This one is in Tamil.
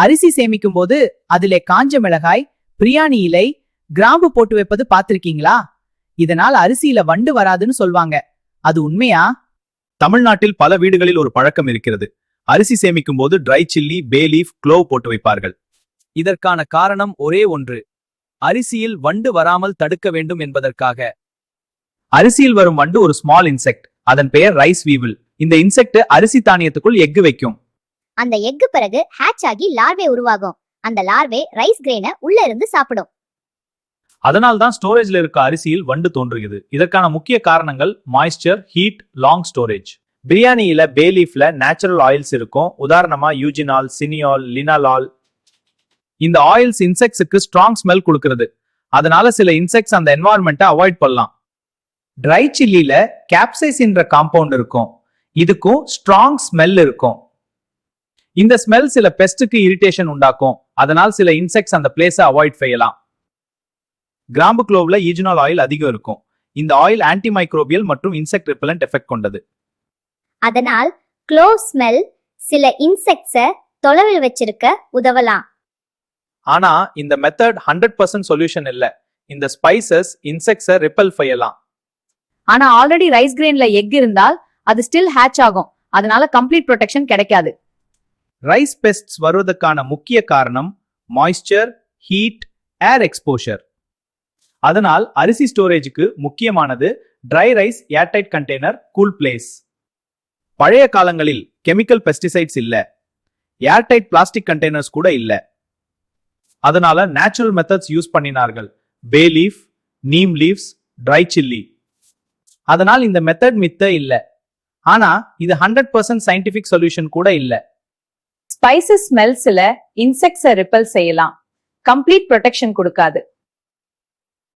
அரிசி சேமிக்கும் போது அதிலே காஞ்ச மிளகாய், பிரியாணி இலை, கிராம்பு போட்டு வைப்பது பாத்திருக்கீங்களா? இதனால் அரிசியில வண்டு வராதுன்னு சொல்வாங்க. அது உண்மையா? தமிழ்நாட்டில் பல வீடுகளில் ஒரு பழக்கம் இருக்கிறது. அரிசி சேமிக்கும் போது dry chilli, bay leaf, clove போட்டு வைப்பார்கள். இதற்கான காரணம் ஒரே ஒன்று. அரிசியில் வண்டு வராமல் தடுக்க வேண்டும் என்பதற்காக. அரிசியில் வரும் வண்டு ஒரு ஸ்மால் இன்செக்ட். அதன் பெயர் ரைஸ் வீவில். இந்த இன்செக்ட் அரிசி தானியத்துக்குள் எஃகு வைக்கும். அந்த எஃகு பிறகு ஹேட்ச் ஆகி லார்வே உருவாகும். அந்த லார்வே ரைஸ் கிரெயினை உள்ள இருந்து சாப்பிடும். அதனால்தான் ஸ்டோரேஜ்ல இருக்க அரிசியில் வண்டு தோன்றுகிறது. இதற்கான முக்கிய காரணங்கள் மாய்ஸ்சர், ஹீட், லாங் ஸ்டோரேஜ். பிரியாணியில பே லீஃப்ல நேச்சுரல் ஆயில்ஸ் இருக்கும். உதாரணமா யூஜினால், சினியால், லினாலால். இந்த ஆயில்ஸ் இன்செக்ட்ஸுக்கு ஸ்ட்ராங் ஸ்மெல் கொடுக்கிறது. அதனால சில இன்செக்ட்ஸ் அந்த என்வாயர்மெண்ட்டை அவாய்ட் பண்ணலாம். ட்ரை சில்லில கேப்சைசின்ற காம்பவுண்ட் இருக்கும். இதுக்கும் ஸ்ட்ராங் ஸ்மெல் இருக்கும். இந்த ஸ்மெல் சில பெஸ்டுக்கு இரிட்டேஷன் உண்டாக்கும். அதனால் சில இன்செக்ட்ஸ் அந்த பிளேஸை அவாய்ட் செய்யலாம். கிராம்பு க்ளோவ்ல ஈஜினால் ஆயில் அதிகம் இருக்கும். இந்த ஆயில் ஆன்டி மைக்ரோபியல் மற்றும் இன்செக்ட் ரிப்பலண்ட் எஃபெக்ட் கொண்டது. அதனால் க்ளோவ் ஸ்மெல் சில இன்செக்ட்ஸை தொலைவில் வச்சிருக்க உதவலாம். ஆனா இந்த மெத்தட் 100% சொல்யூஷன் இல்ல. இந்த ஸ்பைசஸ் இன்செக்ட்ஸை ரிப்பல் செய்யலாம். ஆனா ஆல்ரெடி ரைஸ் கிரெயின்ல எக் இருந்தால் அது ஸ்டில் ஹேட்ச் ஆகும். அதனால கம்ப்ளீட் ப்ரொடெக்ஷன் கிடைக்காது. ரைஸ் பெஸ்ட்ஸ் வருவதற்கான முக்கிய காரணம் மாய்ஸ்சர், ஹீட், ஏர் எக்ஸ்போஷர். அதனால் அரிசி ஸ்டோரேஜுக்கு முக்கியமானது try rice airtight container, cool place. பழைய காலங்களில் கெமிக்கல் பெஸ்டிசைட்ஸ் இல்ல, ஏர்டைட் பிளாஸ்டிக் கண்டெய்னர்ஸ் கூட இல்ல. அதனால நேச்சுரல் மெத்தட்ஸ் யூஸ் பண்ணினார்கள். பே leaf, neem leaves, dry chilli. அதனால் இந்த மெத்தட் மித்த இல்ல. ஆனா இது 100% சயின்டிபிக் சொல்யூஷன் கூட இல்ல. ஸ்பைசஸ் ஸ்மெல் சில இன்செக்ட்ஸை ரிப்பல் செய்யலாம். கம்ப்ளீட் ப்ரொடெக்ஷன் கொடுக்காது.